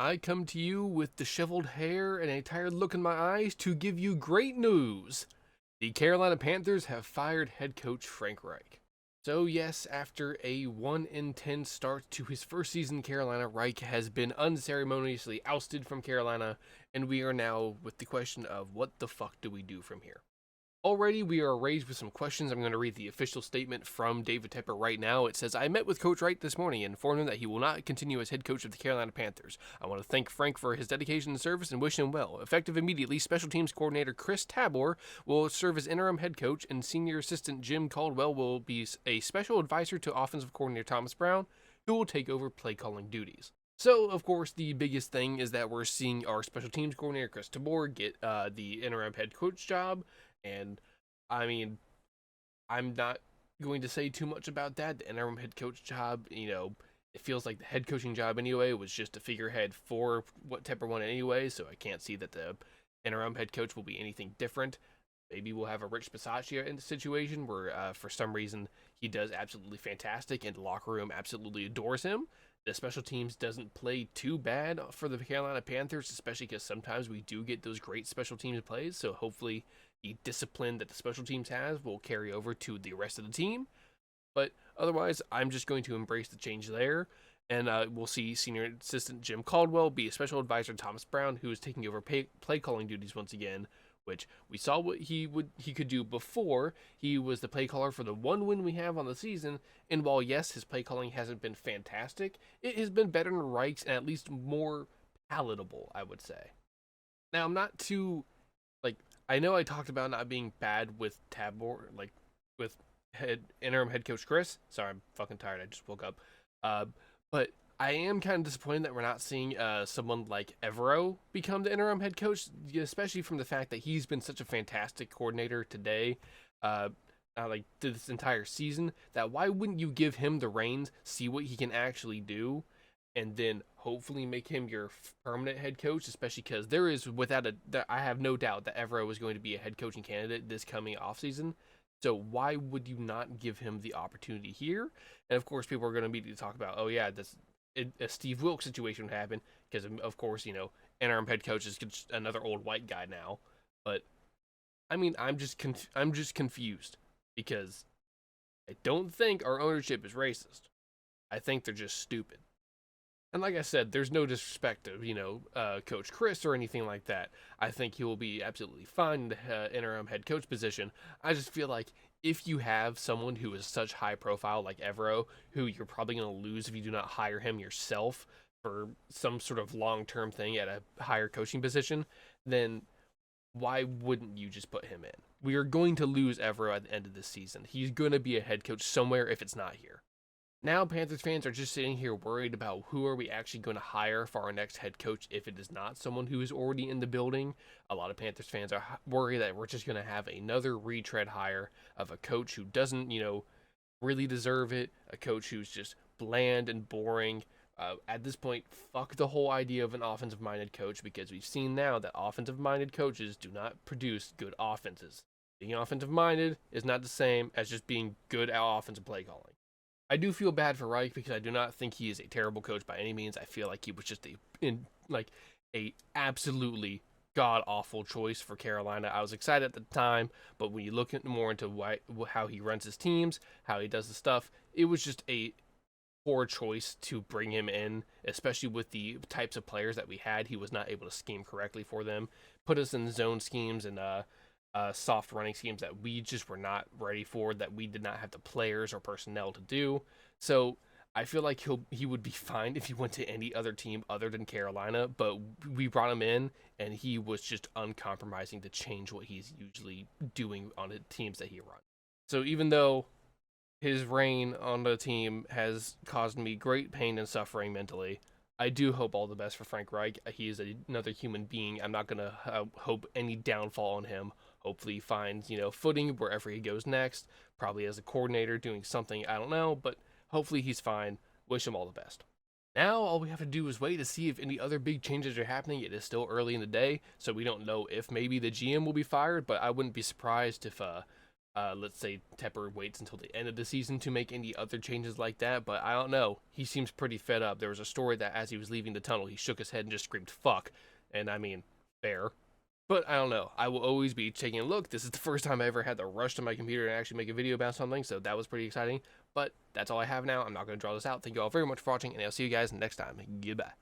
I come to you with disheveled hair and a tired look in my eyes to give you great news. The Carolina Panthers have fired head coach Frank Reich. So yes, after a 1-10 start to his first season in Carolina, Reich has been unceremoniously ousted from Carolina, and we are now with the question of what the fuck do we do from here? Already, we are raised with some questions. I'm going to read the official statement from David Tepper right now. It says, I met with Coach Wright this morning and informed him that he will not continue as head coach of the Carolina Panthers. I want to thank Frank for his dedication and service and wish him well. Effective immediately, special teams coordinator Chris Tabor will serve as interim head coach, and senior assistant Jim Caldwell will be a special advisor to offensive coordinator Thomas Brown, who will take over play calling duties. So, of course, the biggest thing is that we're seeing our special teams coordinator Chris Tabor get the interim head coach job. And, I mean, I'm not going to say too much about that. The interim head coach job, it feels like the head coaching job anyway was just a figurehead for what Tepper wanted anyway, so I can't see that the interim head coach will be anything different. Maybe we'll have a Rich Bisaccia in the situation where, for some reason, he does absolutely fantastic and the locker room absolutely adores him. The special teams doesn't play too bad for the Carolina Panthers, especially because sometimes we do get those great special teams plays, so hopefully the discipline that the special teams has will carry over to the rest of the team. But otherwise, I'm just going to embrace the change there. And we'll see senior assistant Jim Caldwell be a special advisor to Thomas Brown, who is taking over play calling duties once again, which we saw what he could do before. He was the play caller for the one win we have on the season. And while, yes, his play calling hasn't been fantastic, it has been better than Reich's and at least more palatable, I would say. Now, I'm not too, I know I talked about not being bad with Tabor, with interim head coach Chris. Sorry, I'm fucking tired. I just woke up. But I am kind of disappointed that we're not seeing someone like Evero become the interim head coach, especially from the fact that he's been such a fantastic coordinator today, this entire season. That why wouldn't you give him the reins, see what he can actually do, and then hopefully make him your permanent head coach, especially because there is, I have no doubt that Evero is going to be a head coaching candidate this coming offseason. So why would you not give him the opportunity here? And of course, people are going to immediately talk about, oh yeah, a Steve Wilkes situation would happen because, of course, interim head coach is just another old white guy now. But I mean, I'm just confused because I don't think our ownership is racist. I think they're just stupid. And like I said, there's no disrespect to, Coach Chris or anything like that. I think he will be absolutely fine in the interim head coach position. I just feel like if you have someone who is such high profile like Evero, who you're probably going to lose if you do not hire him yourself for some sort of long-term thing at a higher coaching position, then why wouldn't you just put him in? We are going to lose Evero at the end of this season. He's going to be a head coach somewhere if it's not here. Now, Panthers fans are just sitting here worried about who are we actually going to hire for our next head coach if it is not someone who is already in the building. A lot of Panthers fans are worried that we're just going to have another retread hire of a coach who doesn't, really deserve it, a coach who's just bland and boring. At this point, fuck the whole idea of an offensive-minded coach because we've seen now that offensive-minded coaches do not produce good offenses. Being offensive-minded is not the same as just being good at offensive play calling. I do feel bad for Reich because I do not think he is a terrible coach by any means. I feel like he was just a absolutely god-awful choice for Carolina. I was excited at the time, but when you look more into how he runs his teams, how he does the stuff, it was just a poor choice to bring him in, especially with the types of players that we had. He was not able to scheme correctly for them, put us in zone schemes and soft running schemes that we just were not ready for, that we did not have the players or personnel to do. So I feel like he would be fine if he went to any other team other than Carolina, but we brought him in and he was just uncompromising to change what he's usually doing on the teams that he runs. So even though his reign on the team has caused me great pain and suffering mentally, I do hope all the best for Frank Reich. He is another human being. I'm not going to hope any downfall on him. Hopefully he finds, footing wherever he goes next, probably as a coordinator doing something, I don't know, but hopefully he's fine. Wish him all the best. Now all we have to do is wait to see if any other big changes are happening. It is still early in the day, so we don't know if maybe the GM will be fired, but I wouldn't be surprised if let's say Tepper waits until the end of the season to make any other changes like that, but I don't know. He seems pretty fed up. There was a story that as he was leaving the tunnel, he shook his head and just screamed, fuck. And I mean, fair. But I don't know. I will always be taking a look. This is the first time I ever had to rush to my computer and actually make a video about something, so that was pretty exciting. But that's all I have now. I'm not going to draw this out. Thank you all very much for watching, and I'll see you guys next time. Goodbye.